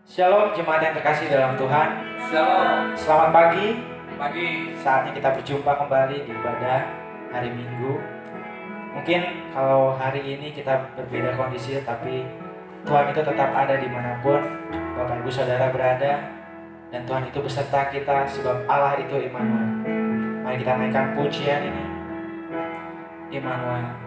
Shalom jemaat yang terkasih dalam Tuhan. Shalom. Selamat pagi. Pagi. Saatnya kita berjumpa kembali di ibadah hari Minggu. Mungkin kalau hari ini kita berbeda kondisi, tapi Tuhan itu tetap ada dimanapun Bapak Ibu Saudara berada. Dan Tuhan itu beserta kita sebab Allah itu Immanuel. Mari kita mainkan pujian ini, Immanuel.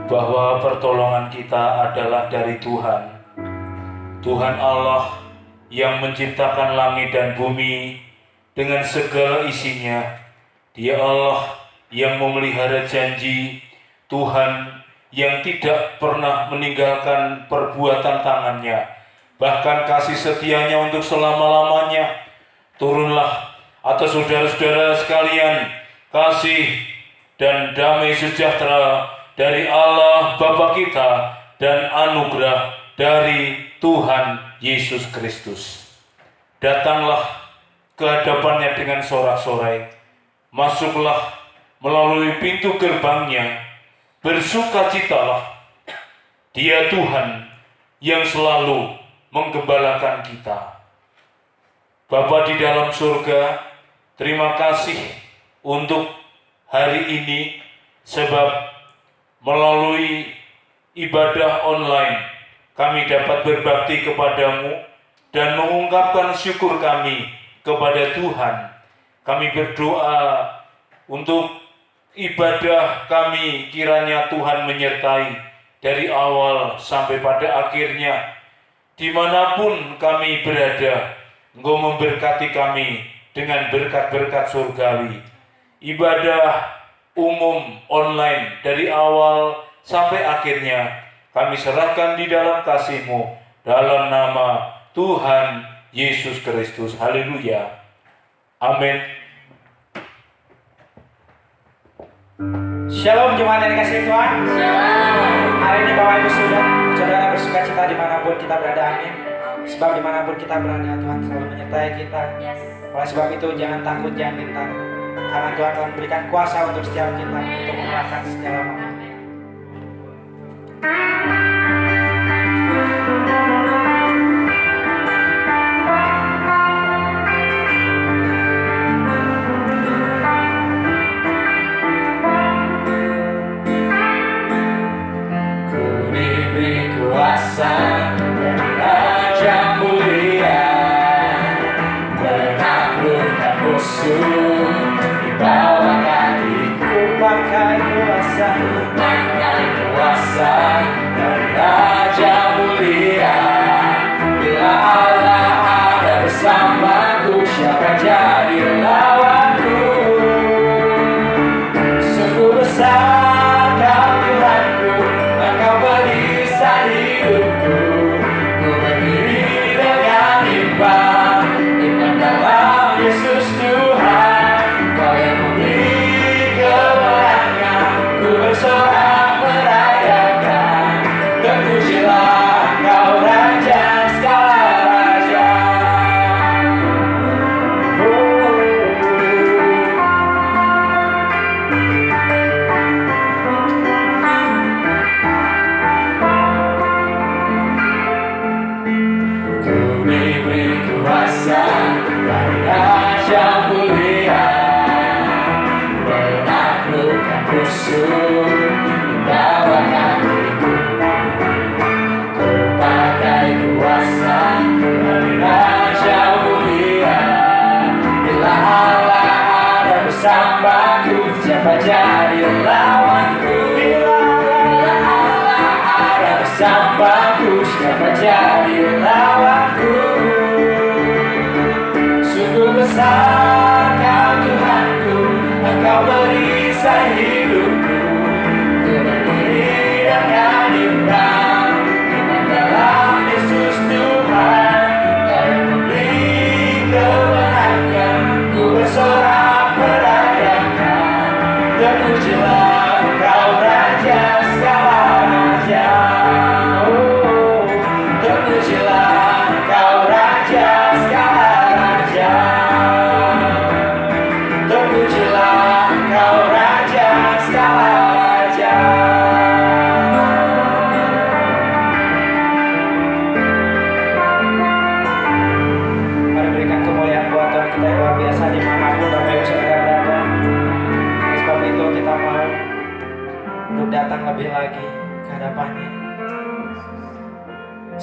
bahwa pertolongan kita adalah dari Tuhan. Tuhan Allah yang menciptakan langit dan bumi dengan segala isinya. Dia Allah yang memelihara janji, Tuhan yang tidak pernah meninggalkan perbuatan tangannya, bahkan kasih setianya untuk selama-lamanya. Turunlah atas saudara-saudara sekalian kasih dan damai sejahtera dari Allah Bapa kita dan anugerah dari Tuhan Yesus Kristus. Datanglah ke hadapannya dengan sorak-sorai, masuklah melalui pintu gerbangnya, bersukacitalah. Dia Tuhan yang selalu menggembalakan kita. Bapa di dalam surga, terima kasih untuk hari ini, sebab melalui ibadah online kami dapat berbakti kepadamu dan mengungkapkan syukur kami kepada Tuhan. Kami berdoa untuk ibadah kami, kiranya Tuhan menyertai dari awal sampai pada akhirnya. Dimanapun kami berada, Engkau memberkati kami dengan berkat-berkat surgawi. Ibadah umum online dari awal sampai akhirnya kami serahkan di dalam kasih-Mu, dalam nama Tuhan Yesus Kristus. Haleluya. Amin. Shalom jemaat yang dikasihi Tuhan. Shalom. Hari ini Bapak Ibu Saudara bersuka cita dimanapun kita berada, amin. Sebab dimanapun kita berada, Tuhan selalu menyertai kita. Yes. Oleh sebab itu jangan takut, jangan gentar, karena Tuhan telah memberikan kuasa untuk setiap kita untuk mengalahkan segala macam.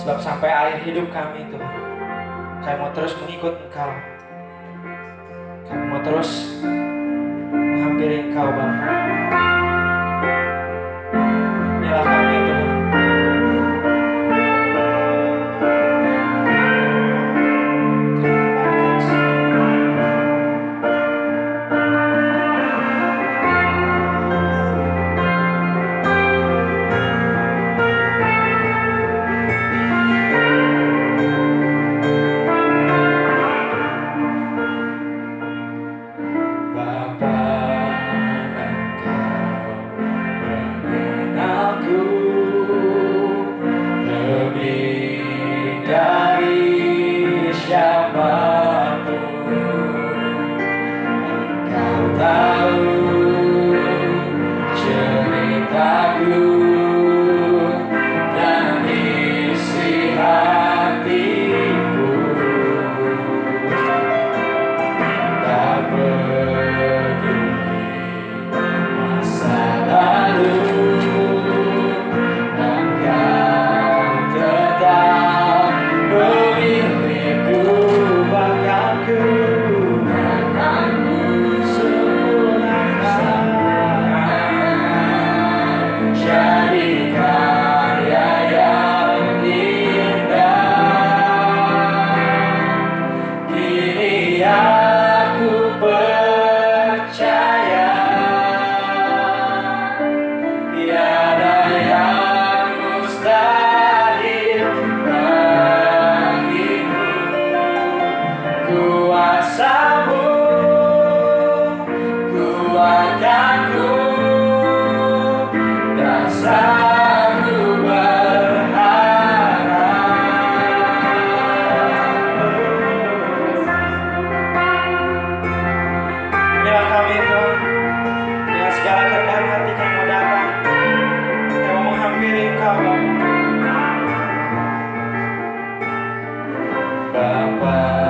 Sebab sampai akhir hidup kami Tuhan, kami mau terus mengikut Engkau. Kami mau terus menghampiri Engkau Bapa. Inilah adik-adik yang mau datang, yang mau menghampiri Engkau Bapa.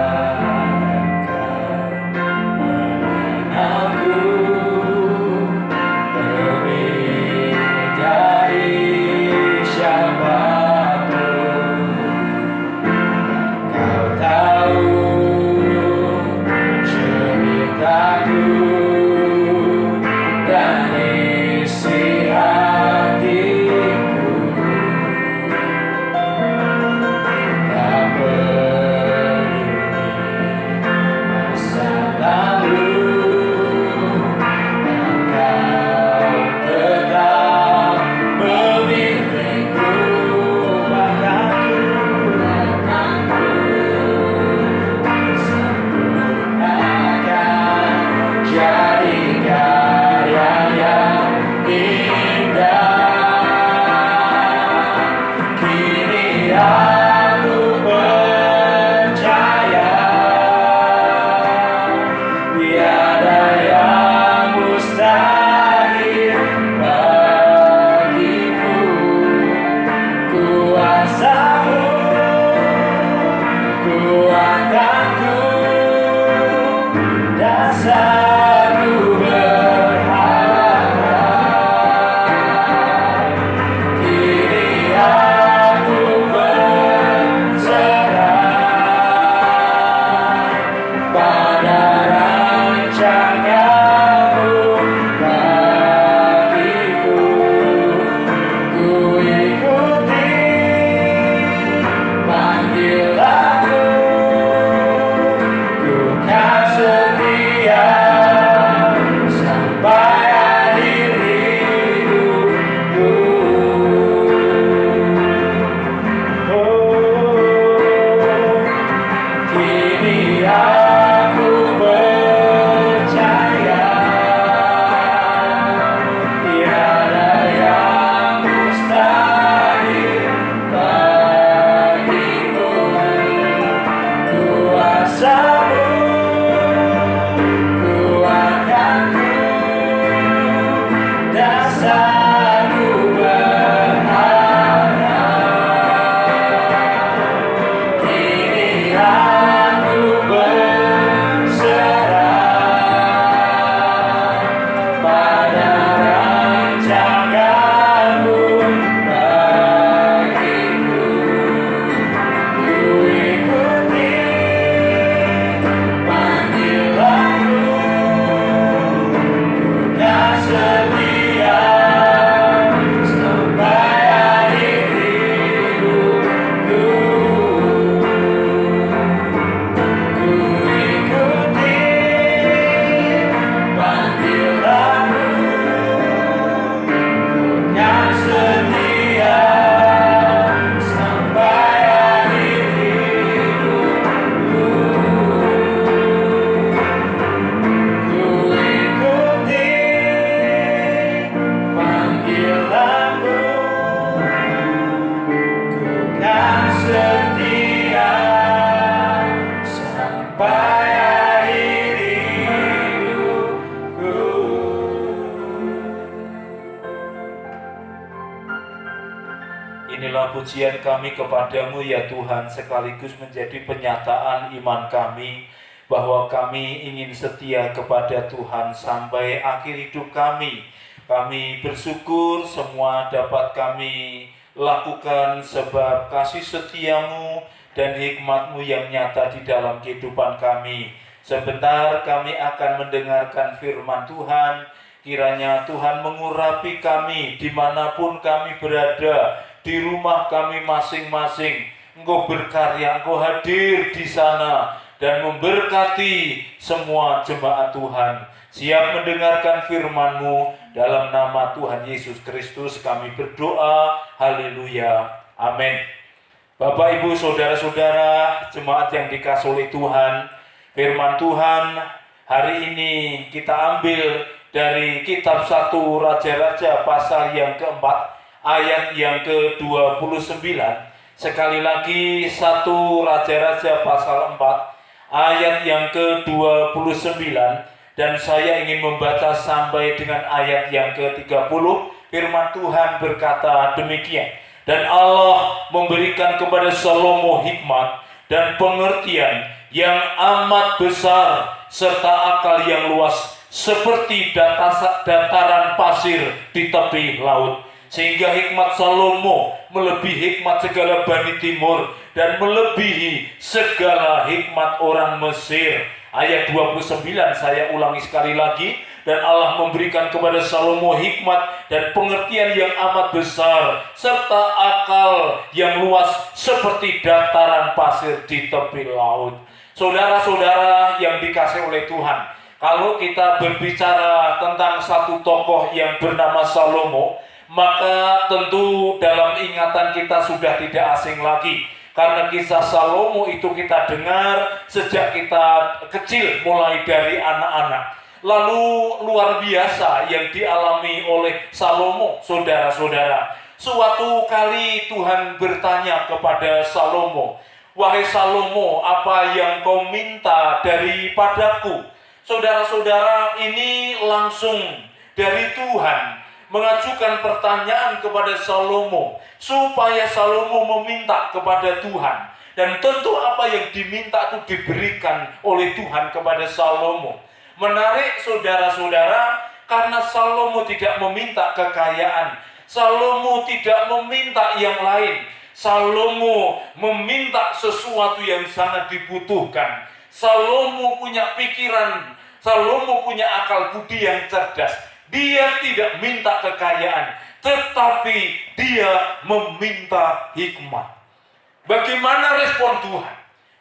Inilah pujian kami kepadamu ya Tuhan, sekaligus menjadi penyataan iman kami bahwa kami ingin setia kepada Tuhan sampai akhir hidup kami. Kami bersyukur semua dapat kami lakukan sebab kasih setiamu dan hikmatmu yang nyata di dalam kehidupan kami. Sebentar kami akan mendengarkan firman Tuhan. Kiranya Tuhan mengurapi kami dimanapun kami berada, di rumah kami masing-masing. Engkau berkarya, Engkau hadir di sana dan memberkati semua jemaat Tuhan. Siap mendengarkan firman-Mu, dalam nama Tuhan Yesus Kristus kami berdoa. Haleluya. Amin. Bapak, Ibu, Saudara-saudara, jemaat yang dikasihi oleh Tuhan, firman Tuhan hari ini kita ambil dari kitab 1 Raja-Raja pasal yang keempat, ayat yang ke-29. Sekali lagi 1 Raja-Raja pasal 4 ayat yang ke-29, Dan saya ingin membaca sampai dengan ayat yang ke-30. Firman Tuhan berkata demikian. Dan Allah memberikan kepada Salomo hikmat dan pengertian yang amat besar serta akal yang luas seperti dataran pasir di tepi laut. Sehingga hikmat Salomo melebihi hikmat segala Bani Timur dan melebihi segala hikmat orang Mesir. Ayat 29 saya ulangi sekali lagi. Dan Allah memberikan kepada Salomo hikmat dan pengertian yang amat besar serta akal yang luas seperti dataran pasir di tepi laut. Saudara-saudara yang dikasihi oleh Tuhan, kalau kita berbicara tentang satu tokoh yang bernama Salomo, maka tentu dalam ingatan kita sudah tidak asing lagi. Karena kisah Salomo itu kita dengar sejak kita kecil, mulai dari anak-anak. Lalu luar biasa yang dialami oleh Salomo, saudara-saudara. Suatu kali Tuhan bertanya kepada Salomo, "Wahai Salomo, apa yang kau minta daripadaku?" Saudara-saudara, ini langsung dari Tuhan mengajukan pertanyaan kepada Salomo supaya Salomo meminta kepada Tuhan. Dan tentu apa yang diminta itu diberikan oleh Tuhan kepada Salomo. Menarik saudara-saudara, karena Salomo tidak meminta kekayaan, Salomo tidak meminta yang lain, Salomo meminta sesuatu yang sangat dibutuhkan. Salomo punya pikiran, Salomo punya akal budi yang cerdas. Dia tidak minta kekayaan, tetapi dia meminta hikmat. Bagaimana respon Tuhan?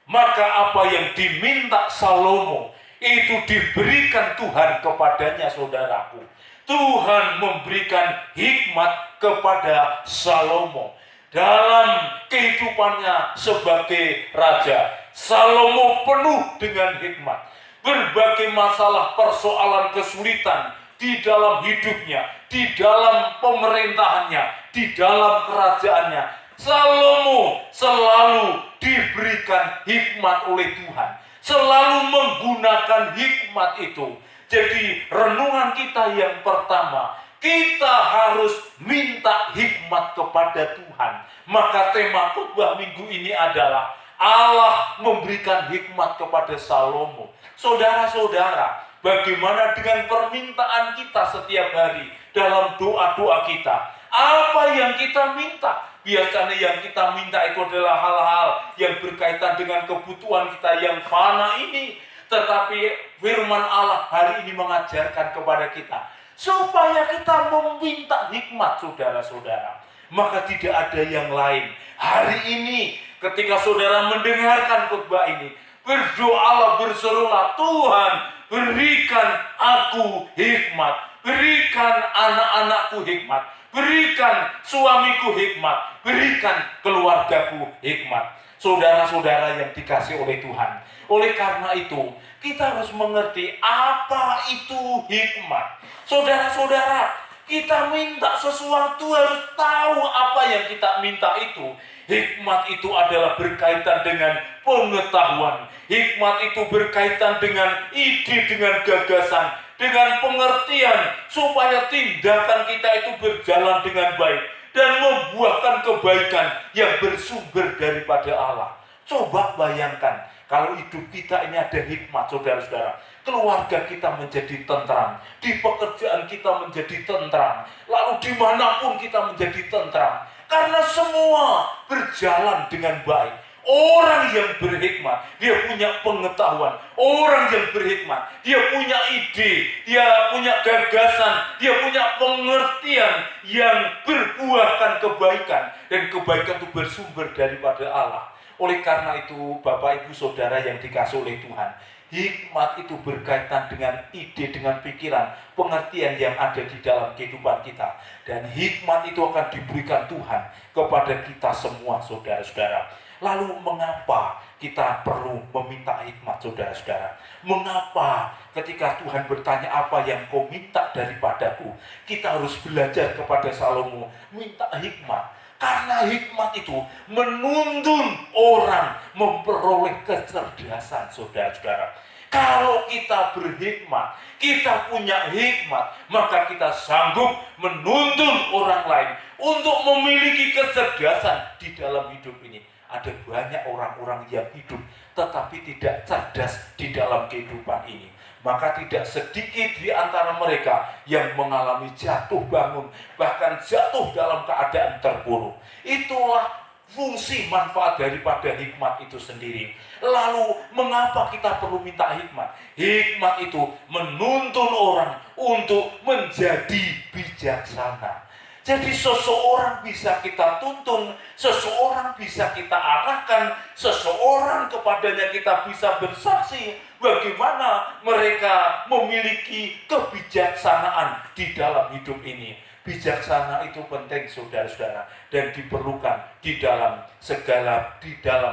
Maka apa yang diminta Salomo itu diberikan Tuhan kepadanya, saudaraku. Tuhan memberikan hikmat kepada Salomo dalam kehidupannya sebagai raja. Salomo penuh dengan hikmat. Berbagai masalah, persoalan, kesulitan di dalam hidupnya, di dalam pemerintahannya, di dalam kerajaannya, Salomo selalu diberikan hikmat oleh Tuhan. Selalu menggunakan hikmat itu. Jadi renungan kita yang pertama, kita harus minta hikmat kepada Tuhan. Maka tema khotbah minggu ini adalah Allah memberikan hikmat kepada Salomo. Saudara-saudara, bagaimana dengan permintaan kita setiap hari dalam doa-doa kita? Apa yang kita minta? Biasanya yang kita minta itu adalah hal-hal yang berkaitan dengan kebutuhan kita yang fana ini. Tetapi firman Allah hari ini mengajarkan kepada kita supaya kita meminta hikmat, saudara-saudara. Maka tidak ada yang lain. Hari ini ketika saudara mendengarkan khotbah ini, berdoalah, berserulah, "Tuhan, berikan aku hikmat, berikan anak-anakku hikmat, berikan suamiku hikmat, berikan keluargaku hikmat." Saudara-saudara yang dikasih oleh Tuhan, oleh karena itu kita harus mengerti apa itu hikmat. Saudara-saudara, kita minta sesuatu harus tahu apa yang kita minta itu. Hikmat itu adalah berkaitan dengan pengetahuan. Hikmat itu berkaitan dengan ide, dengan gagasan, dengan pengertian, supaya tindakan kita itu berjalan dengan baik dan membuahkan kebaikan yang bersumber daripada Allah. Coba bayangkan, kalau hidup kita ini ada hikmat, saudara-saudara. Keluarga kita menjadi tentram, di pekerjaan kita menjadi tentram, lalu dimanapun kita menjadi tentram. Karena semua berjalan dengan baik. Orang yang berhikmat, dia punya pengetahuan. Orang yang berhikmat, dia punya ide, dia punya gagasan, dia punya pengertian yang berbuahkan kebaikan. Dan kebaikan itu bersumber daripada Allah. Oleh karena itu, Bapak, Ibu, Saudara yang dikasih oleh Tuhan, hikmat itu berkaitan dengan ide, dengan pikiran, pengertian yang ada di dalam kehidupan kita. Dan hikmat itu akan diberikan Tuhan kepada kita semua, saudara-saudara. Lalu mengapa kita perlu meminta hikmat, saudara-saudara? Mengapa ketika Tuhan bertanya apa yang kau minta daripadaku, kita harus belajar kepada Salomo, minta hikmat. Karena hikmat itu menuntun orang memperoleh kecerdasan, saudara-saudara. Kalau kita berhikmat, kita punya hikmat, maka kita sanggup menuntun orang lain untuk memiliki kecerdasan di dalam hidup ini. Ada banyak orang-orang yang hidup tetapi tidak cerdas di dalam kehidupan ini. Maka tidak sedikit di antara mereka yang mengalami jatuh bangun, bahkan jatuh dalam keadaan terpuruk. Itulah fungsi manfaat daripada hikmat itu sendiri. Lalu mengapa kita perlu minta hikmat? Hikmat itu menuntun orang untuk menjadi bijaksana. Jadi seseorang bisa kita tuntun, seseorang bisa kita arahkan, seseorang kepadanya kita bisa bersaksi bagaimana mereka memiliki kebijaksanaan di dalam hidup ini. Bijaksana itu penting, saudara-saudara, dan diperlukan di dalam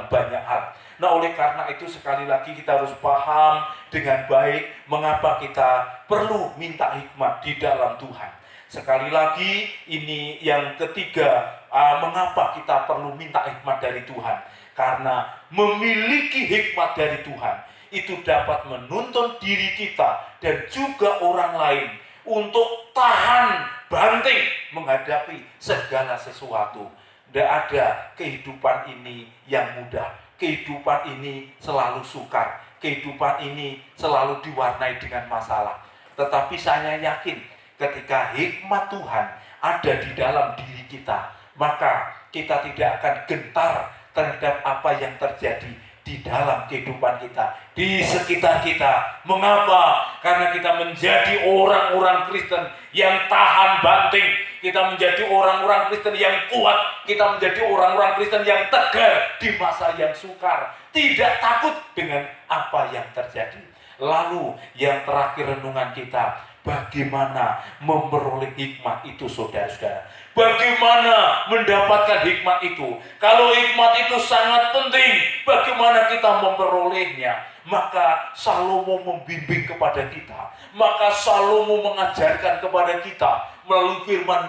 banyak hal. Nah, oleh karena itu sekali lagi kita harus paham dengan baik mengapa kita perlu minta hikmat di dalam Tuhan. Sekali lagi ini yang ketiga, mengapa kita perlu minta hikmat dari Tuhan? Karena memiliki hikmat dari Tuhan itu dapat menuntun diri kita dan juga orang lain untuk tahan banting menghadapi segala sesuatu. Tidak ada kehidupan ini yang mudah. Kehidupan ini selalu sukar. Kehidupan ini selalu diwarnai dengan masalah. Tetapi saya yakin ketika hikmat Tuhan ada di dalam diri kita, maka kita tidak akan gentar terhadap apa yang terjadi di dalam kehidupan kita, di sekitar kita. Mengapa? Karena kita menjadi orang-orang Kristen yang tahan banting. Kita menjadi orang-orang Kristen yang kuat. Kita menjadi orang-orang Kristen yang tegar di masa yang sukar. Tidak takut dengan apa yang terjadi. Lalu yang terakhir renungan kita, bagaimana memperoleh hikmat itu, saudara-saudara? Bagaimana mendapatkan hikmat itu? Kalau hikmat itu sangat penting, bagaimana kita memperolehnya? Maka Salomo membimbing kepada kita. Maka Salomo mengajarkan kepada kita melalui firman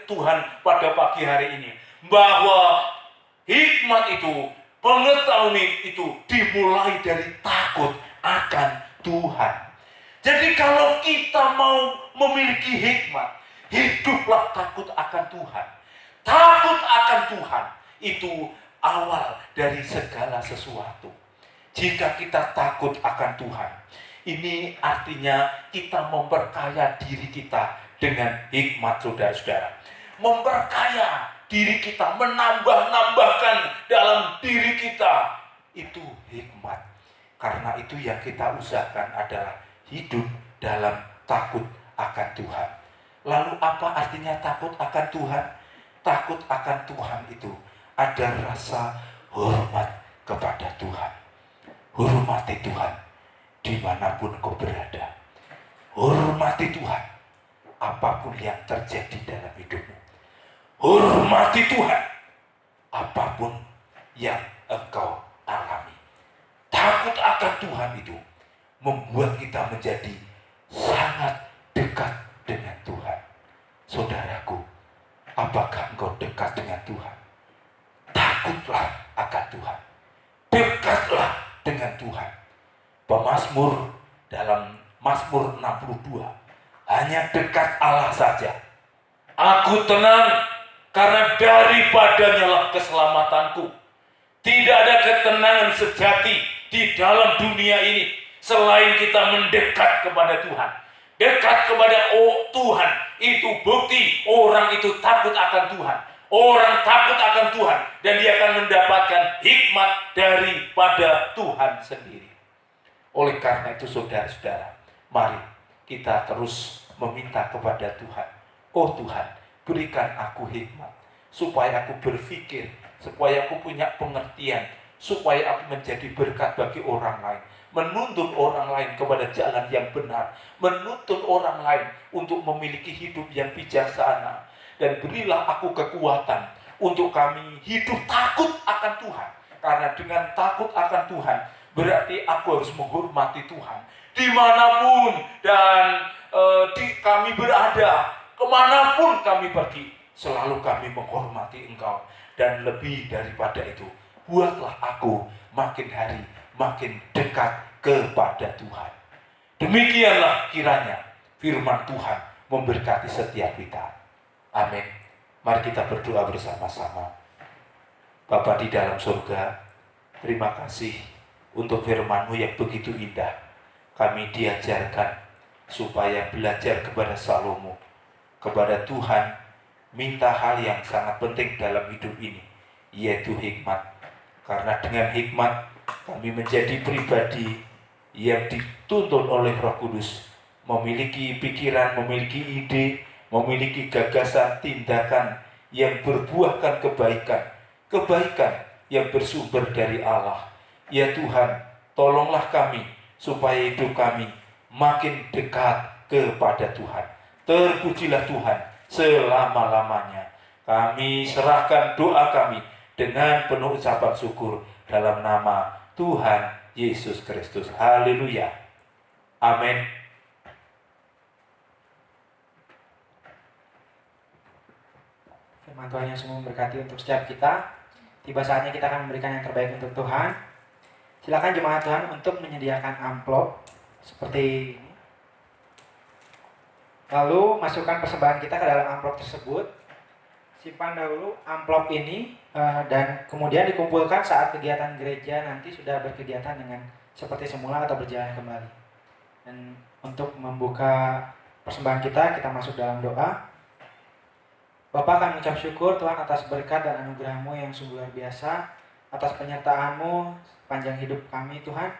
Tuhan pada pagi hari ini, bahwa hikmat itu, pengetahuan itu dimulai dari takut akan Tuhan. Jadi kalau kita mau memiliki hikmat, hiduplah takut akan Tuhan. Takut akan Tuhan itu awal dari segala sesuatu. Jika kita takut akan Tuhan, ini artinya kita memperkaya diri kita dengan hikmat, saudara-saudara. Memperkaya diri kita, menambah-nambahkan dalam diri kita, itu hikmat. Karena itu yang kita usahakan adalah hidup dalam takut akan Tuhan. Lalu apa artinya takut akan Tuhan? Takut akan Tuhan itu ada rasa hormat kepada Tuhan. Hormati Tuhan dimanapun kau berada. Hormati Tuhan apapun yang terjadi dalam hidupmu. Hormati Tuhan apapun yang engkau alami. Takut akan Tuhan itu membuat kita menjadi sangat dekat dengan Tuhan. Saudaraku, apakah engkau dekat dengan Tuhan? Takutlah akan Tuhan. Dekatlah dengan Tuhan. Pemazmur dalam Mazmur 62, hanya dekat Allah saja. Aku tenang karena daripadanya lah keselamatanku. Tidak ada ketenangan sejati di dalam dunia ini selain kita mendekat kepada Tuhan. Dekat kepada Tuhan itu bukti orang itu takut akan Tuhan. Orang takut akan Tuhan dan dia akan mendapatkan hikmat daripada Tuhan sendiri. Oleh karena itu, saudara-saudara, mari kita terus meminta kepada Tuhan. Oh Tuhan, berikan aku hikmat supaya aku berpikir, supaya aku punya pengertian, supaya aku menjadi berkat bagi orang lain, menuntun orang lain kepada jalan yang benar, menuntun orang lain untuk memiliki hidup yang bijaksana. Dan berilah aku kekuatan untuk kami hidup takut akan Tuhan. Karena dengan takut akan Tuhan, berarti aku harus menghormati Tuhan dimanapun dan kami berada, kemanapun kami pergi, selalu kami menghormati Engkau. Dan lebih daripada itu, buatlah aku makin hari makin dekat kepada Tuhan. Demikianlah kiranya firman Tuhan memberkati setiap kita. Amin. Mari kita berdoa bersama-sama. Bapa di dalam surga, terima kasih untuk firman-Mu yang begitu indah. Kami diajarkan supaya belajar kepada Salomo, kepada Tuhan, minta hal yang sangat penting dalam hidup ini, yaitu hikmat. Karena dengan hikmat kami menjadi pribadi yang dituntun oleh Roh Kudus, memiliki pikiran, memiliki ide, memiliki gagasan, tindakan yang berbuahkan kebaikan, kebaikan yang bersumber dari Allah. Ya Tuhan, tolonglah kami supaya hidup kami makin dekat kepada Tuhan. Terpujilah Tuhan selama-lamanya. Kami serahkan doa kami dengan penuh ucapan syukur dalam nama Tuhan Yesus Kristus. Haleluya. Amin. Firman Tuhan yang sungguh memberkati untuk setiap kita. Tiba saatnya kita akan memberikan yang terbaik untuk Tuhan. Silakan jemaat Tuhan untuk menyediakan amplop seperti ini. Lalu masukkan persembahan kita ke dalam amplop tersebut. Simpan dahulu amplop ini dan kemudian dikumpulkan saat kegiatan gereja nanti sudah berkegiatan dengan seperti semula atau berjalan kembali. Dan untuk membuka persembahan kita masuk dalam doa. Bapa, kami ucap syukur Tuhan atas berkat dan anugerah-Mu yang sungguh luar biasa, atas penyertaan-Mu sepanjang hidup kami Tuhan.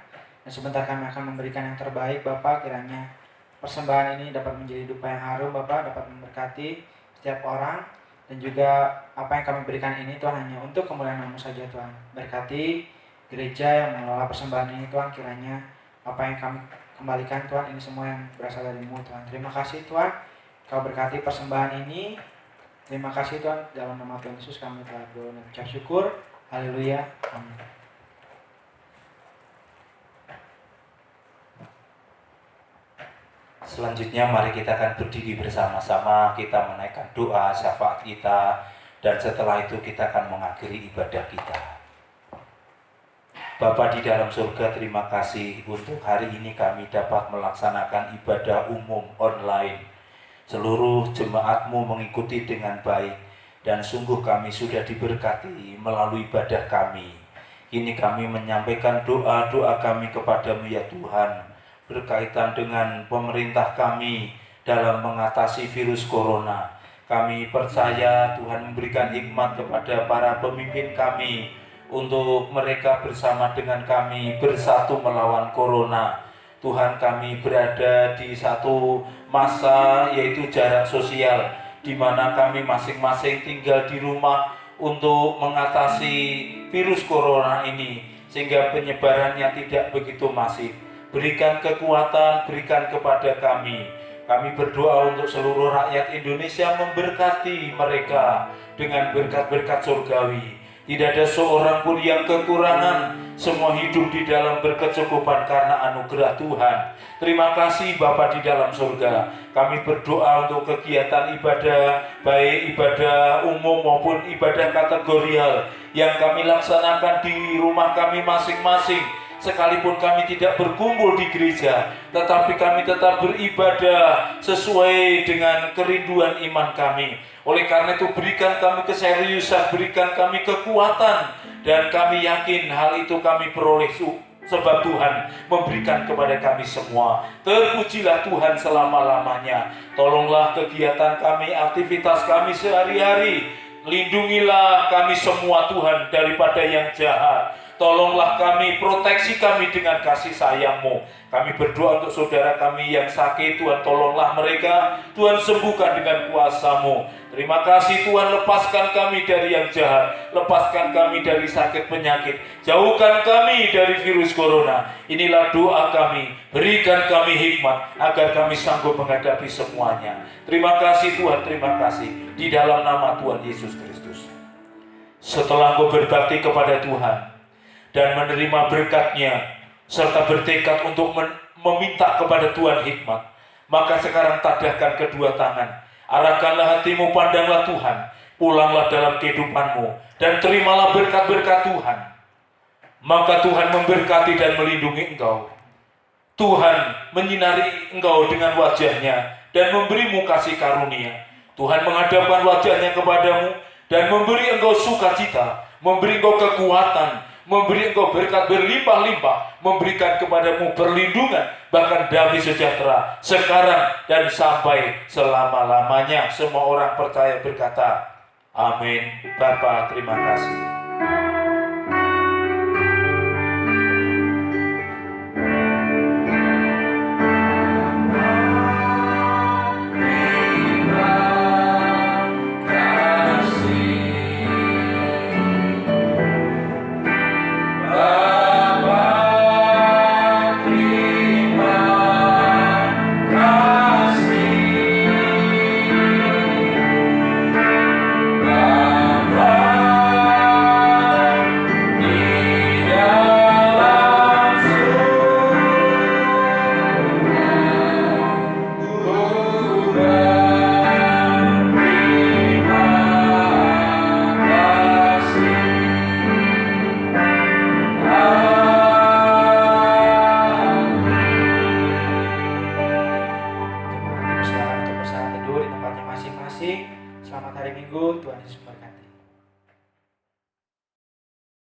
Dan sebentar kami akan memberikan yang terbaik Bapa, kiranya persembahan ini dapat menjadi dupa yang harum Bapa, dapat memberkati setiap orang. Dan juga apa yang kami berikan ini Tuhan hanya untuk kemuliaan Nama-Mu saja Tuhan. Berkati gereja yang mengelola persembahan ini Tuhan, kiranya apa yang kami kembalikan Tuhan ini semua yang berasal dari-Mu Tuhan. Terima kasih Tuhan, Kau berkati persembahan ini. Terima kasih Tuhan, dalam nama Tuhan Yesus kami telah berdoa dan ucap syukur. Haleluya. Amin. Selanjutnya mari kita akan berdiri bersama-sama, kita menaikkan doa syafaat kita, dan setelah itu kita akan mengakhiri ibadah kita. Bapa di dalam surga, terima kasih untuk hari ini kami dapat melaksanakan ibadah umum online. Seluruh jemaat-Mu mengikuti dengan baik, dan sungguh kami sudah diberkati melalui ibadah kami. Kini kami menyampaikan doa-doa kami kepada-Mu ya Tuhan, berkaitan dengan pemerintah kami dalam mengatasi virus corona. Kami percaya Tuhan memberikan hikmat kepada para pemimpin kami untuk mereka bersama dengan kami bersatu melawan corona. Tuhan, kami berada di satu masa yaitu jarak sosial, di mana kami masing-masing tinggal di rumah untuk mengatasi virus corona ini, sehingga penyebarannya tidak begitu masif. Berikan kekuatan, berikan kepada kami. Kami berdoa untuk seluruh rakyat Indonesia, memberkati mereka dengan berkat-berkat surgawi. Tidak ada seorang pun yang kekurangan, semua hidup di dalam berkecukupan karena anugerah Tuhan. Terima kasih Bapa di dalam surga. Kami berdoa untuk kegiatan ibadah, baik ibadah umum maupun ibadah kategorial yang kami laksanakan di rumah kami masing-masing. Sekalipun kami tidak berkumpul di gereja, tetapi kami tetap beribadah sesuai dengan kerinduan iman kami. Oleh karena itu berikan kami keseriusan, berikan kami kekuatan, dan kami yakin hal itu kami peroleh sebab Tuhan memberikan kepada kami semua. Terpujilah Tuhan selama-lamanya. Tolonglah kegiatan kami, aktivitas kami sehari-hari. Lindungilah kami semua Tuhan daripada yang jahat. Tolonglah kami, proteksi kami dengan kasih sayang-Mu. Kami berdoa untuk saudara kami yang sakit, Tuhan tolonglah mereka, Tuhan sembuhkan dengan kuasa-Mu. Terima kasih Tuhan, lepaskan kami dari yang jahat, lepaskan kami dari sakit penyakit, jauhkan kami dari virus corona. Inilah doa kami, berikan kami hikmat agar kami sanggup menghadapi semuanya. Terima kasih Tuhan, terima kasih di dalam nama Tuhan Yesus Kristus. Setelah Engkau berbakti kepada Tuhan dan menerima berkat-Nya, serta bertekad untuk meminta kepada Tuhan hikmat, maka sekarang tadahkan kedua tangan, arahkanlah hatimu, pandanglah Tuhan, pulanglah dalam kehidupanmu, dan terimalah berkat-berkat Tuhan. Maka Tuhan memberkati dan melindungi engkau. Tuhan menyinari engkau dengan wajahnya dan memberimu kasih karunia. Tuhan menghadapkan wajahnya kepadamu dan memberi engkau sukacita, memberi engkau kekuatan, memberi engkau berkat berlimpah-limpah, memberikan kepadamu perlindungan, bahkan damai sejahtera sekarang dan sampai selama-lamanya. Semua orang percaya berkata, amin. Bapa, terima kasih. Silakan untuk bersaat teduh di tempatnya masing-masing. Selamat hari Minggu, Tuhan Yesus memberkati.